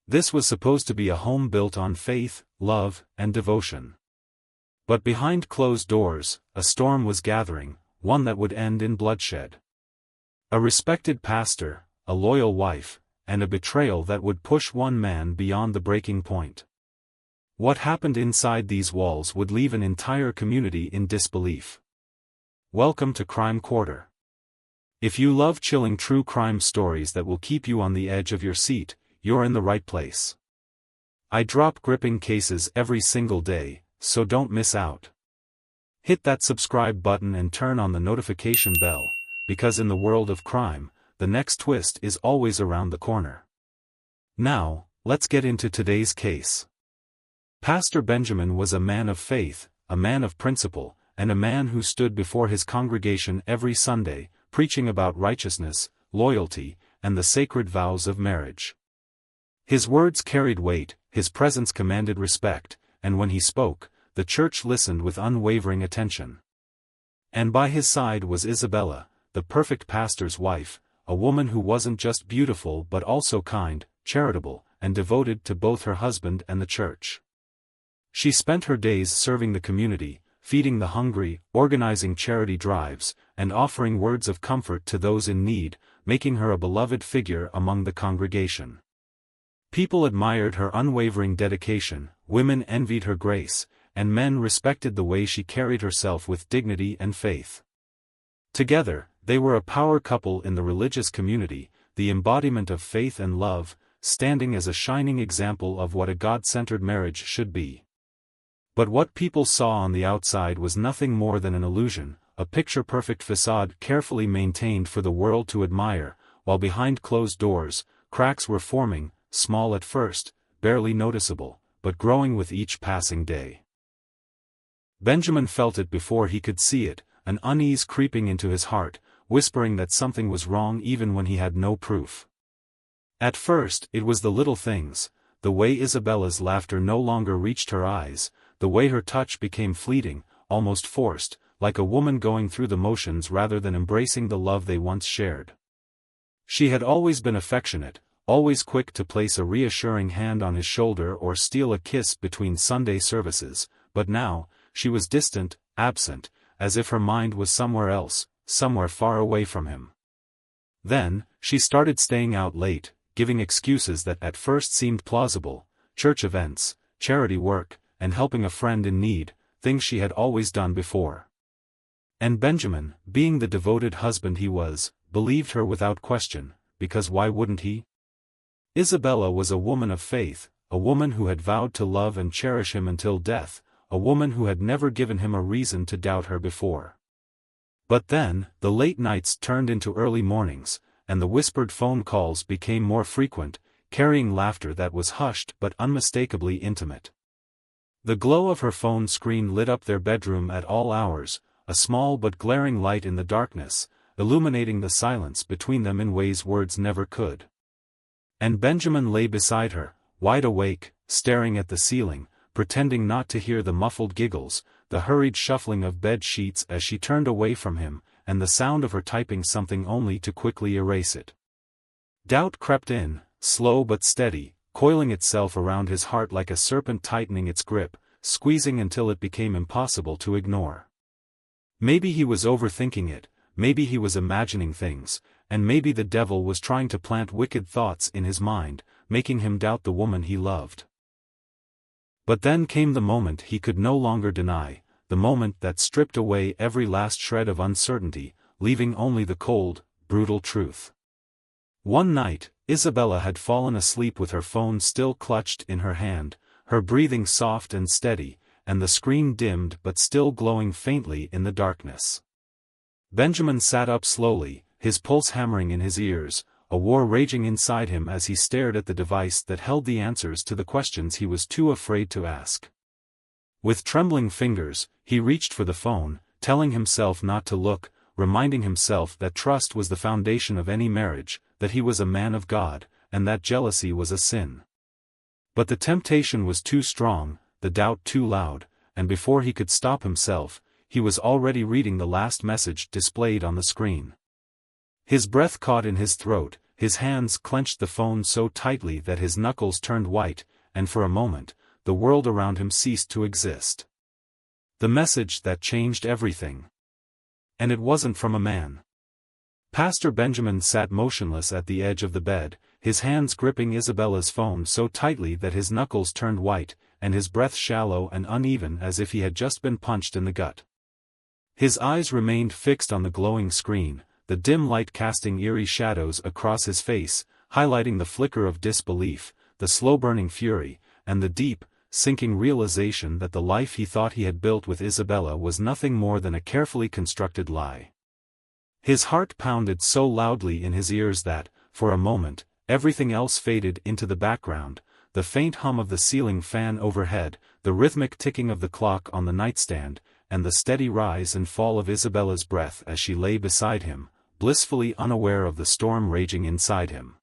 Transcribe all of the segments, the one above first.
This was supposed to be a home built on faith, love, and devotion. But behind closed doors, a storm was gathering, one that would end in bloodshed. A respected pastor, a loyal wife, and a betrayal that would push one man beyond the breaking point. What happened inside these walls would leave an entire community in disbelief. Welcome to Crime Quarter. If you love chilling true crime stories that will keep you on the edge of your seat, you're in the right place. I drop gripping cases every single day, so don't miss out. Hit that subscribe button and turn on the notification bell, because in the world of crime, the next twist is always around the corner. Now, let's get into today's case. Pastor Benjamin was a man of faith, a man of principle, and a man who stood before his congregation every Sunday, preaching about righteousness, loyalty, and the sacred vows of marriage. His words carried weight, his presence commanded respect, and when he spoke, the church listened with unwavering attention. And by his side was Isabella, the perfect pastor's wife, a woman who wasn't just beautiful but also kind, charitable, and devoted to both her husband and the church. She spent her days serving the community, feeding the hungry, organizing charity drives, and offering words of comfort to those in need, making her a beloved figure among the congregation. People admired her unwavering dedication, women envied her grace, and men respected the way she carried herself with dignity and faith. Together, they were a power couple in the religious community, the embodiment of faith and love, standing as a shining example of what a God-centered marriage should be. But what people saw on the outside was nothing more than an illusion, a picture-perfect facade carefully maintained for the world to admire, while behind closed doors, cracks were forming, small at first, barely noticeable, but growing with each passing day. Benjamin felt it before he could see it, an unease creeping into his heart, whispering that something was wrong even when he had no proof. At first, it was the little things, the way Isabella's laughter no longer reached her eyes, the way her touch became fleeting, almost forced, like a woman going through the motions rather than embracing the love they once shared. She had always been affectionate, always quick to place a reassuring hand on his shoulder or steal a kiss between Sunday services, but now, she was distant, absent, as if her mind was somewhere else, somewhere far away from him. Then, she started staying out late, giving excuses that at first seemed plausible, church events, charity work, and helping a friend in need, things she had always done before. And Benjamin, being the devoted husband he was, believed her without question, because why wouldn't he? Isabella was a woman of faith, a woman who had vowed to love and cherish him until death, a woman who had never given him a reason to doubt her before. But then, the late nights turned into early mornings, and the whispered phone calls became more frequent, carrying laughter that was hushed but unmistakably intimate. The glow of her phone screen lit up their bedroom at all hours, a small but glaring light in the darkness, illuminating the silence between them in ways words never could. And Benjamin lay beside her, wide awake, staring at the ceiling, pretending not to hear the muffled giggles, the hurried shuffling of bed sheets as she turned away from him, and the sound of her typing something only to quickly erase it. Doubt crept in, slow but steady, coiling itself around his heart like a serpent tightening its grip, squeezing until it became impossible to ignore. Maybe he was overthinking it, maybe he was imagining things, and maybe the devil was trying to plant wicked thoughts in his mind, making him doubt the woman he loved. But then came the moment he could no longer deny, the moment that stripped away every last shred of uncertainty, leaving only the cold, brutal truth. One night, Isabella had fallen asleep with her phone still clutched in her hand, her breathing soft and steady, and the screen dimmed but still glowing faintly in the darkness. Benjamin sat up slowly, his pulse hammering in his ears, a war raging inside him as he stared at the device that held the answers to the questions he was too afraid to ask. With trembling fingers, he reached for the phone, telling himself not to look, reminding himself that trust was the foundation of any marriage, that he was a man of God, and that jealousy was a sin. But the temptation was too strong, the doubt too loud, and before he could stop himself, he was already reading the last message displayed on the screen. His breath caught in his throat, his hands clenched the phone so tightly that his knuckles turned white, and for a moment, the world around him ceased to exist. The message that changed everything. And it wasn't from a man. Pastor Benjamin sat motionless at the edge of the bed, his hands gripping Isabella's phone so tightly that his knuckles turned white, and his breath shallow and uneven as if he had just been punched in the gut. His eyes remained fixed on the glowing screen, the dim light casting eerie shadows across his face, highlighting the flicker of disbelief, the slow-burning fury, and the deep, sinking realization that the life he thought he had built with Isabella was nothing more than a carefully constructed lie. His heart pounded so loudly in his ears that, for a moment, everything else faded into the background, the faint hum of the ceiling fan overhead, the rhythmic ticking of the clock on the nightstand, and the steady rise and fall of Isabella's breath as she lay beside him, blissfully unaware of the storm raging inside him.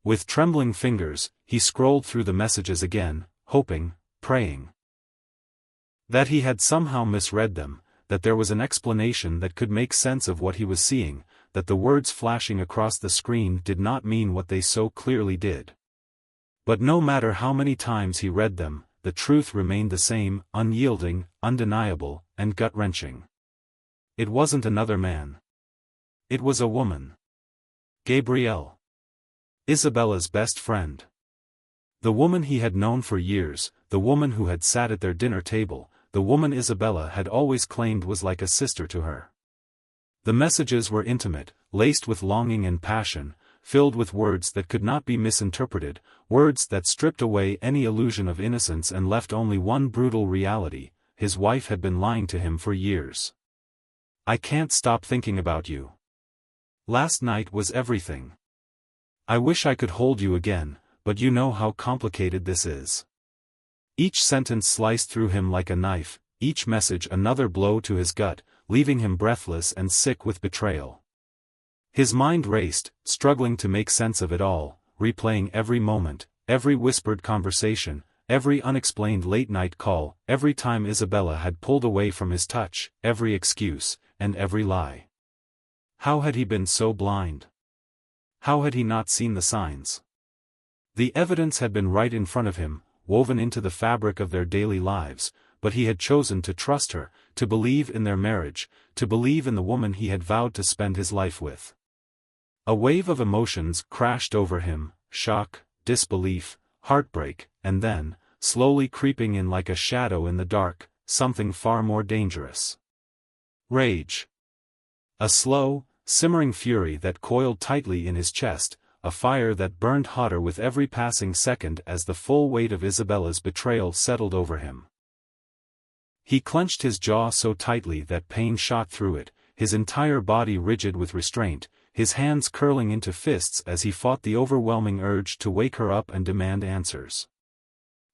With trembling fingers, he scrolled through the messages again, hoping, praying that he had somehow misread them, that there was an explanation that could make sense of what he was seeing, that the words flashing across the screen did not mean what they so clearly did. But no matter how many times he read them, the truth remained the same, unyielding, undeniable, and gut-wrenching. It wasn't another man. It was a woman. Gabrielle. Isabella's best friend. The woman he had known for years, the woman who had sat at their dinner table, the woman Isabella had always claimed was like a sister to her. The messages were intimate, laced with longing and passion, filled with words that could not be misinterpreted, words that stripped away any illusion of innocence and left only one brutal reality: his wife had been lying to him for years. "I can't stop thinking about you. Last night was everything. I wish I could hold you again, but you know how complicated this is." Each sentence sliced through him like a knife, each message another blow to his gut, leaving him breathless and sick with betrayal. His mind raced, struggling to make sense of it all, replaying every moment, every whispered conversation, every unexplained late-night call, every time Isabella had pulled away from his touch, every excuse, and every lie. How had he been so blind? How had he not seen the signs? The evidence had been right in front of him, woven into the fabric of their daily lives, but he had chosen to trust her, to believe in their marriage, to believe in the woman he had vowed to spend his life with. A wave of emotions crashed over him: shock, disbelief, heartbreak, and then, slowly creeping in like a shadow in the dark, something far more dangerous. Rage. A slow, simmering fury that coiled tightly in his chest, a fire that burned hotter with every passing second as the full weight of Isabella's betrayal settled over him. He clenched his jaw so tightly that pain shot through it, his entire body rigid with restraint, his hands curling into fists as he fought the overwhelming urge to wake her up and demand answers.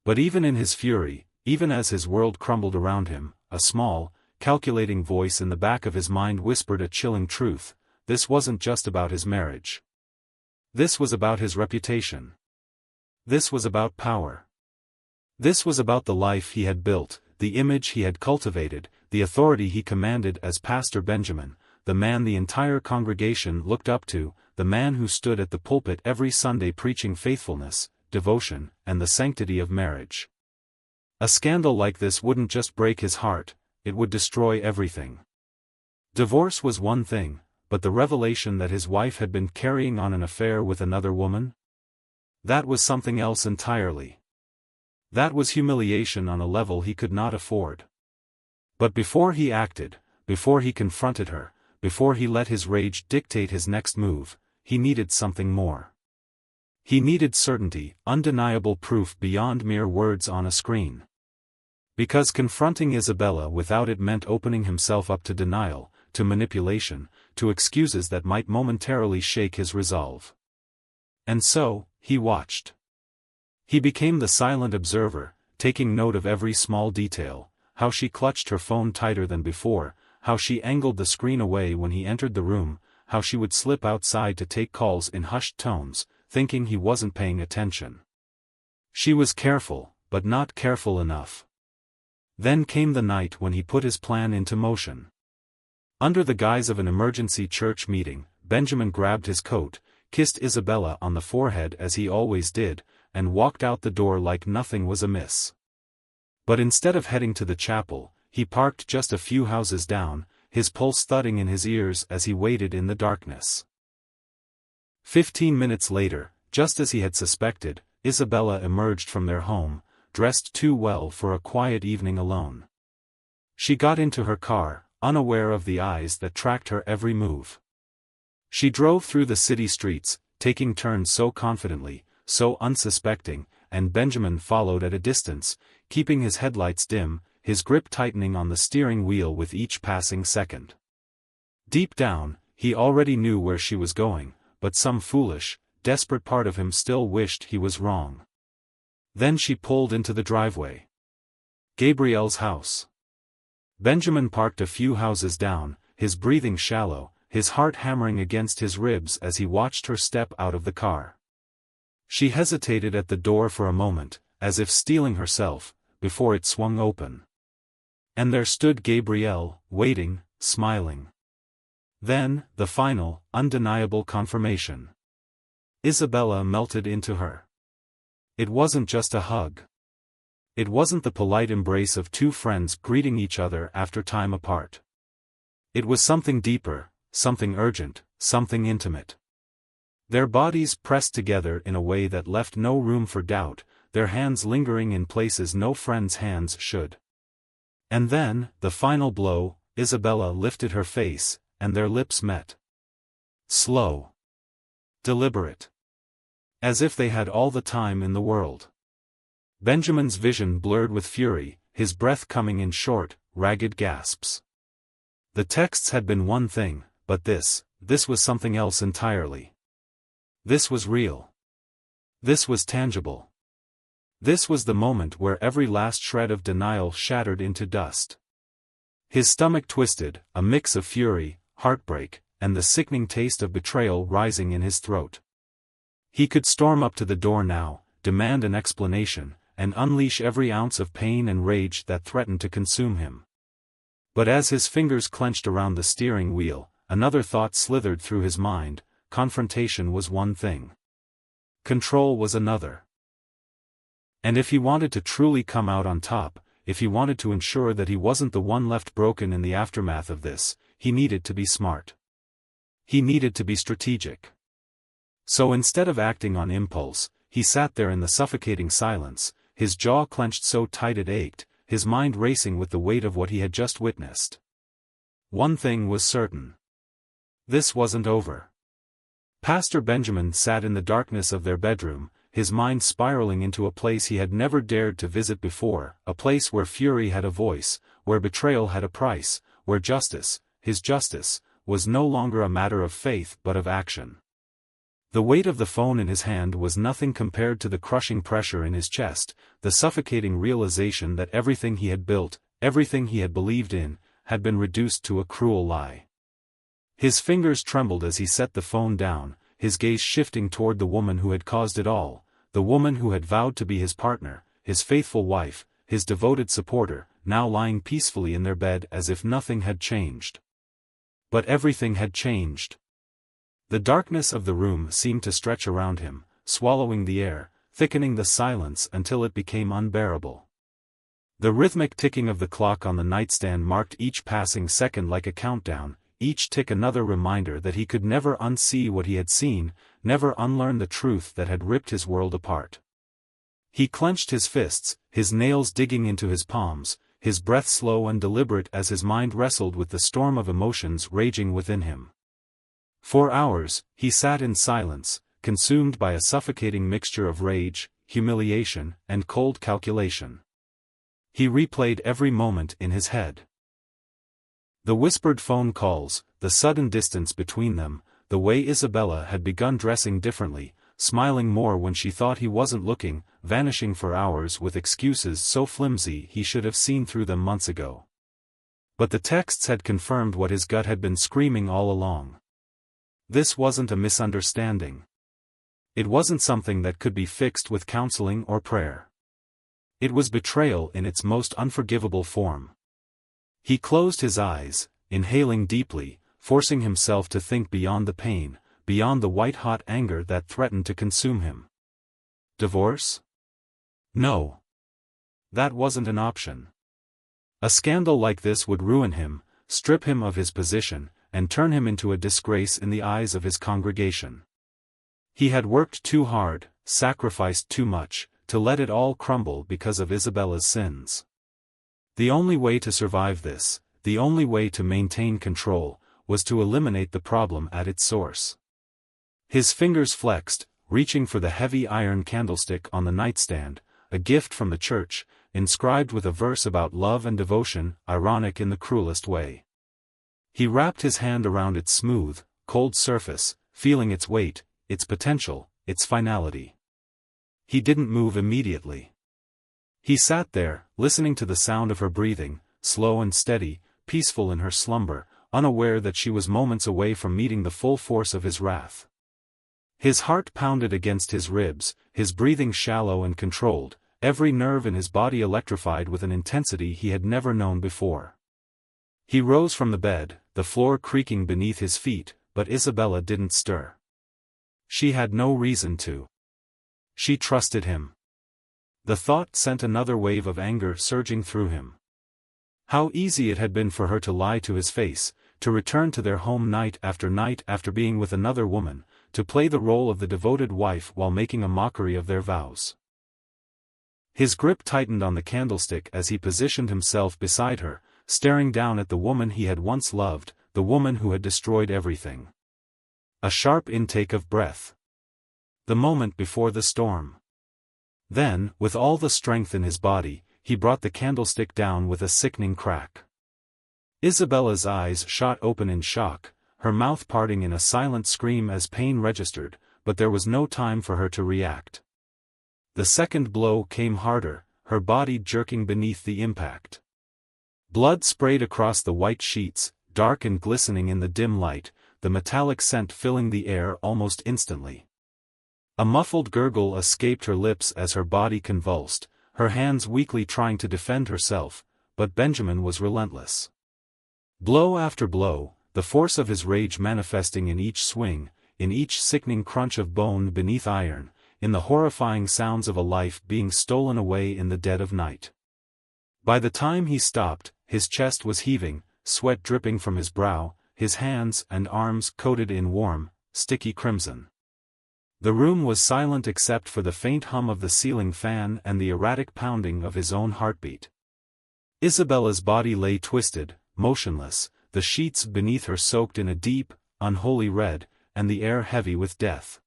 But even in his fury, even as his world crumbled around him, a small, calculating voice in the back of his mind whispered a chilling truth: this wasn't just about his marriage. This was about his reputation. This was about power. This was about the life he had built, the image he had cultivated, the authority he commanded as Pastor Benjamin, the man the entire congregation looked up to, the man who stood at the pulpit every Sunday preaching faithfulness, devotion, and the sanctity of marriage. A scandal like this wouldn't just break his heart, it would destroy everything. Divorce was one thing, but the revelation that his wife had been carrying on an affair with another woman? That was something else entirely. That was humiliation on a level he could not afford. But before he acted, before he confronted her, before he let his rage dictate his next move, he needed something more. He needed certainty, undeniable proof beyond mere words on a screen. Because confronting Isabella without it meant opening himself up to denial, to manipulation, to excuses that might momentarily shake his resolve. And so, he watched. He became the silent observer, taking note of every small detail: how she clutched her phone tighter than before, how she angled the screen away when he entered the room, how she would slip outside to take calls in hushed tones, thinking he wasn't paying attention. She was careful, but not careful enough. Then came the night when he put his plan into motion. Under the guise of an emergency church meeting, Benjamin grabbed his coat, kissed Isabella on the forehead as he always did, and walked out the door like nothing was amiss. But instead of heading to the chapel, he parked just a few houses down, his pulse thudding in his ears as he waited in the darkness. 15 minutes later, just as he had suspected, Isabella emerged from their home, dressed too well for a quiet evening alone. She got into her car, unaware of the eyes that tracked her every move. She drove through the city streets, taking turns so confidently, so unsuspecting, and Benjamin followed at a distance, keeping his headlights dim, his grip tightening on the steering wheel with each passing second. Deep down, he already knew where she was going, but some foolish, desperate part of him still wished he was wrong. Then she pulled into the driveway. Gabrielle's house. Benjamin parked a few houses down, his breathing shallow, his heart hammering against his ribs as he watched her step out of the car. She hesitated at the door for a moment, as if steeling herself, before it swung open. And there stood Gabrielle, waiting, smiling. Then, the final, undeniable confirmation. Isabella melted into her. It wasn't just a hug. It wasn't the polite embrace of two friends greeting each other after time apart. It was something deeper, something urgent, something intimate. Their bodies pressed together in a way that left no room for doubt, their hands lingering in places no friend's hands should. And then, the final blow, Isabella lifted her face, and their lips met. Slow. Deliberate. As if they had all the time in the world. Benjamin's vision blurred with fury, his breath coming in short, ragged gasps. The texts had been one thing, but this was something else entirely. This was real. This was tangible. This was the moment where every last shred of denial shattered into dust. His stomach twisted, a mix of fury, heartbreak, and the sickening taste of betrayal rising in his throat. He could storm up to the door now, demand an explanation, and unleash every ounce of pain and rage that threatened to consume him. But as his fingers clenched around the steering wheel, another thought slithered through his mind: confrontation was one thing. Control was another. And if he wanted to truly come out on top, if he wanted to ensure that he wasn't the one left broken in the aftermath of this, he needed to be smart. He needed to be strategic. So instead of acting on impulse, he sat there in the suffocating silence, his jaw clenched so tight it ached, his mind racing with the weight of what he had just witnessed. One thing was certain. This wasn't over. Pastor Benjamin sat in the darkness of their bedroom, his mind spiraling into a place he had never dared to visit before, a place where fury had a voice, where betrayal had a price, where justice, his justice, was no longer a matter of faith but of action. The weight of the phone in his hand was nothing compared to the crushing pressure in his chest, the suffocating realization that everything he had built, everything he had believed in, had been reduced to a cruel lie. His fingers trembled as he set the phone down, his gaze shifting toward the woman who had caused it all, the woman who had vowed to be his partner, his faithful wife, his devoted supporter, now lying peacefully in their bed as if nothing had changed. But everything had changed. The darkness of the room seemed to stretch around him, swallowing the air, thickening the silence until it became unbearable. The rhythmic ticking of the clock on the nightstand marked each passing second like a countdown, each tick another reminder that he could never unsee what he had seen, never unlearn the truth that had ripped his world apart. He clenched his fists, his nails digging into his palms, his breath slow and deliberate as his mind wrestled with the storm of emotions raging within him. For hours, he sat in silence, consumed by a suffocating mixture of rage, humiliation, and cold calculation. He replayed every moment in his head. The whispered phone calls, the sudden distance between them, the way Isabella had begun dressing differently, smiling more when she thought he wasn't looking, vanishing for hours with excuses so flimsy he should have seen through them months ago. But the texts had confirmed what his gut had been screaming all along. This wasn't a misunderstanding. It wasn't something that could be fixed with counseling or prayer. It was betrayal in its most unforgivable form. He closed his eyes, inhaling deeply, forcing himself to think beyond the pain, beyond the white-hot anger that threatened to consume him. Divorce? No. That wasn't an option. A scandal like this would ruin him, strip him of his position, and turn him into a disgrace in the eyes of his congregation. He had worked too hard, sacrificed too much, to let it all crumble because of Isabella's sins. The only way to survive this, the only way to maintain control, was to eliminate the problem at its source. His fingers flexed, reaching for the heavy iron candlestick on the nightstand, a gift from the church, inscribed with a verse about love and devotion, ironic in the cruelest way. He wrapped his hand around its smooth, cold surface, feeling its weight, its potential, its finality. He didn't move immediately. He sat there, listening to the sound of her breathing, slow and steady, peaceful in her slumber, unaware that she was moments away from meeting the full force of his wrath. His heart pounded against his ribs, his breathing shallow and controlled, every nerve in his body electrified with an intensity he had never known before. He rose from the bed, the floor creaking beneath his feet, but Isabella didn't stir. She had no reason to. She trusted him. The thought sent another wave of anger surging through him. How easy it had been for her to lie to his face, to return to their home night after being with another woman, to play the role of the devoted wife while making a mockery of their vows. His grip tightened on the candlestick as he positioned himself beside her, staring down at the woman he had once loved, the woman who had destroyed everything. A sharp intake of breath. The moment before the storm. Then, with all the strength in his body, he brought the candlestick down with a sickening crack. Isabella's eyes shot open in shock, her mouth parting in a silent scream as pain registered, but there was no time for her to react. The second blow came harder, her body jerking beneath the impact. Blood sprayed across the white sheets, dark and glistening in the dim light, the metallic scent filling the air almost instantly. A muffled gurgle escaped her lips as her body convulsed, her hands weakly trying to defend herself, but Benjamin was relentless. Blow after blow, the force of his rage manifesting in each swing, in each sickening crunch of bone beneath iron, in the horrifying sounds of a life being stolen away in the dead of night. By the time he stopped, his chest was heaving, sweat dripping from his brow, his hands and arms coated in warm, sticky crimson. The room was silent except for the faint hum of the ceiling fan and the erratic pounding of his own heartbeat. Isabella's body lay twisted, motionless, the sheets beneath her soaked in a deep, unholy red, and the air heavy with death.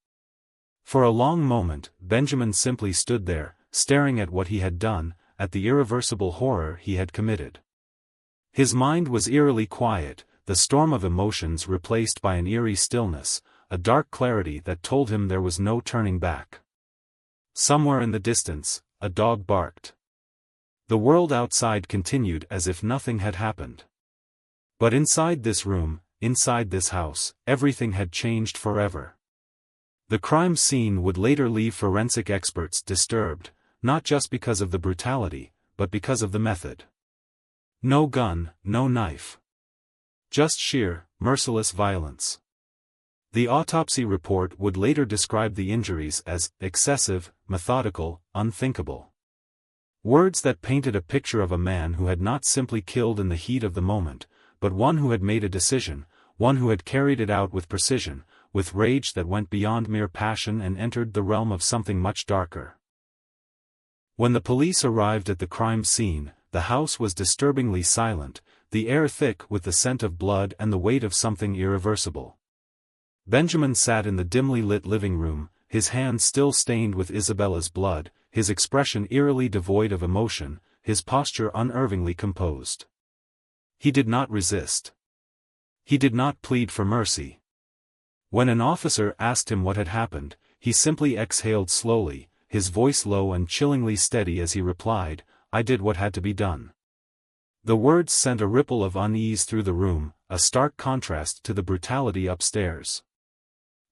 For a long moment, Benjamin simply stood there, staring at what he had done, at the irreversible horror he had committed. His mind was eerily quiet, the storm of emotions replaced by an eerie stillness, a dark clarity that told him there was no turning back. Somewhere in the distance, a dog barked. The world outside continued as if nothing had happened. But inside this room, inside this house, everything had changed forever. The crime scene would later leave forensic experts disturbed, not just because of the brutality, but because of the method. No gun, no knife. Just sheer, merciless violence. The autopsy report would later describe the injuries as excessive, methodical, unthinkable. Words that painted a picture of a man who had not simply killed in the heat of the moment, but one who had made a decision, one who had carried it out with precision, with rage that went beyond mere passion and entered the realm of something much darker. When the police arrived at the crime scene, the house was disturbingly silent, the air thick with the scent of blood and the weight of something irreversible. Benjamin sat in the dimly lit living room, his hands still stained with Isabella's blood, his expression eerily devoid of emotion, his posture unnervingly composed. He did not resist. He did not plead for mercy. When an officer asked him what had happened, he simply exhaled slowly, his voice low and chillingly steady as he replied, "I did what had to be done." The words sent a ripple of unease through the room, a stark contrast to the brutality upstairs.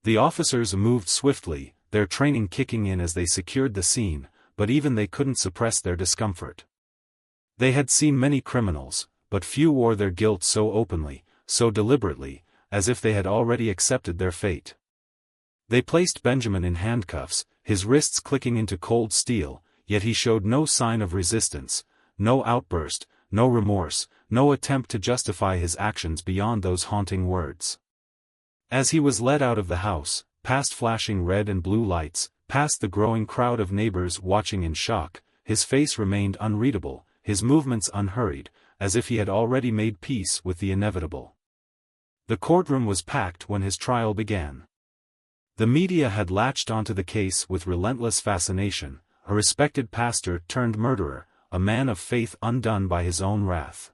The officers moved swiftly, their training kicking in as they secured the scene, but even they couldn't suppress their discomfort. They had seen many criminals, but few wore their guilt so openly, so deliberately, as if they had already accepted their fate. They placed Benjamin in handcuffs, his wrists clicking into cold steel, yet he showed no sign of resistance, no outburst, no remorse, no attempt to justify his actions beyond those haunting words. As he was led out of the house, past flashing red and blue lights, past the growing crowd of neighbors watching in shock, his face remained unreadable, his movements unhurried, as if he had already made peace with the inevitable. The courtroom was packed when his trial began. The media had latched onto the case with relentless fascination, a respected pastor turned murderer, a man of faith undone by his own wrath.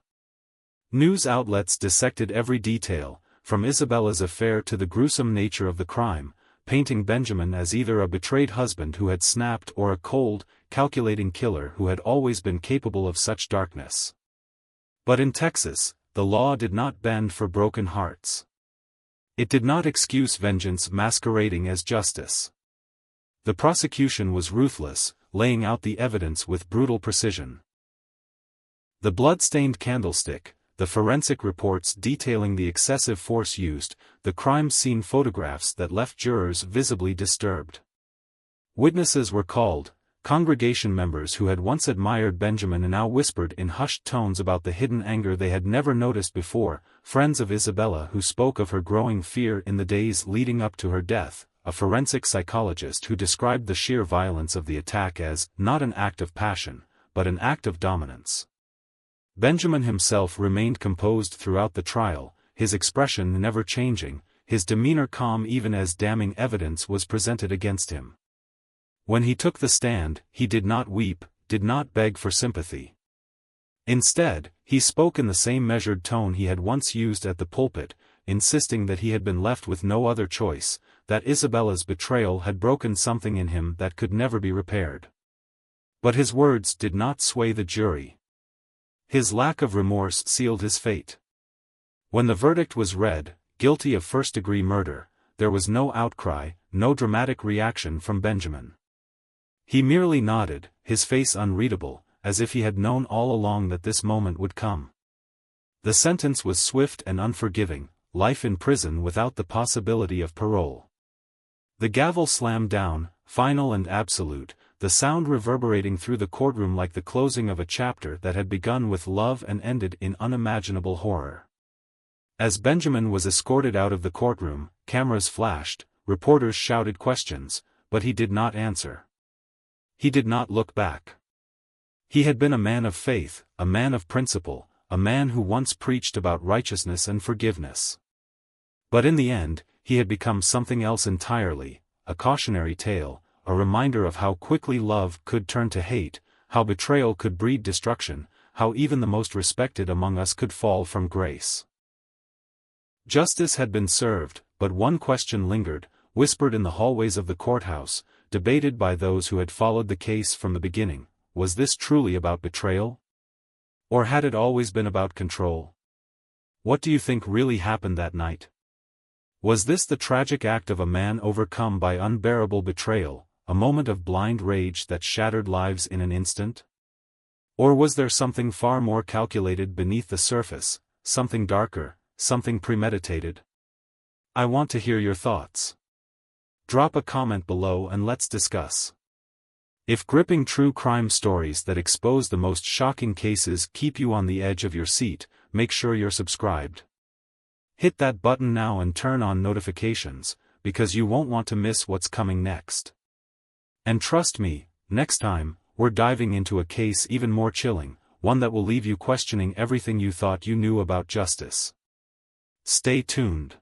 News outlets dissected every detail, from Isabella's affair to the gruesome nature of the crime, painting Benjamin as either a betrayed husband who had snapped or a cold, calculating killer who had always been capable of such darkness. But in Texas, the law did not bend for broken hearts. It did not excuse vengeance masquerading as justice. The prosecution was ruthless, laying out the evidence with brutal precision. The blood-stained candlestick, the forensic reports detailing the excessive force used, the crime scene photographs that left jurors visibly disturbed. Witnesses were called, congregation members who had once admired Benjamin now whispered in hushed tones about the hidden anger they had never noticed before, friends of Isabella who spoke of her growing fear in the days leading up to her death, a forensic psychologist who described the sheer violence of the attack as not an act of passion, but an act of dominance. Benjamin himself remained composed throughout the trial, his expression never changing, his demeanor calm even as damning evidence was presented against him. When he took the stand, he did not weep, did not beg for sympathy. Instead, he spoke in the same measured tone he had once used at the pulpit, insisting that he had been left with no other choice, that Isabella's betrayal had broken something in him that could never be repaired. But his words did not sway the jury. His lack of remorse sealed his fate. When the verdict was read, guilty of first-degree murder, there was no outcry, no dramatic reaction from Benjamin. He merely nodded, his face unreadable, as if he had known all along that this moment would come. The sentence was swift and unforgiving, life in prison without the possibility of parole. The gavel slammed down, final and absolute, the sound reverberating through the courtroom like the closing of a chapter that had begun with love and ended in unimaginable horror. As Benjamin was escorted out of the courtroom, cameras flashed, reporters shouted questions, but he did not answer. He did not look back. He had been a man of faith, a man of principle, a man who once preached about righteousness and forgiveness. But in the end, he had become something else entirely, a cautionary tale, a reminder of how quickly love could turn to hate, how betrayal could breed destruction, how even the most respected among us could fall from grace. Justice had been served, but one question lingered, whispered in the hallways of the courthouse, debated by those who had followed the case from the beginning. Was this truly about betrayal? Or had it always been about control? What do you think really happened that night? Was this the tragic act of a man overcome by unbearable betrayal, a moment of blind rage that shattered lives in an instant? Or was there something far more calculated beneath the surface, something darker, something premeditated? I want to hear your thoughts. Drop a comment below and let's discuss. If gripping true crime stories that expose the most shocking cases keep you on the edge of your seat, make sure you're subscribed. Hit that button now and turn on notifications, because you won't want to miss what's coming next. And trust me, next time, we're diving into a case even more chilling, one that will leave you questioning everything you thought you knew about justice. Stay tuned.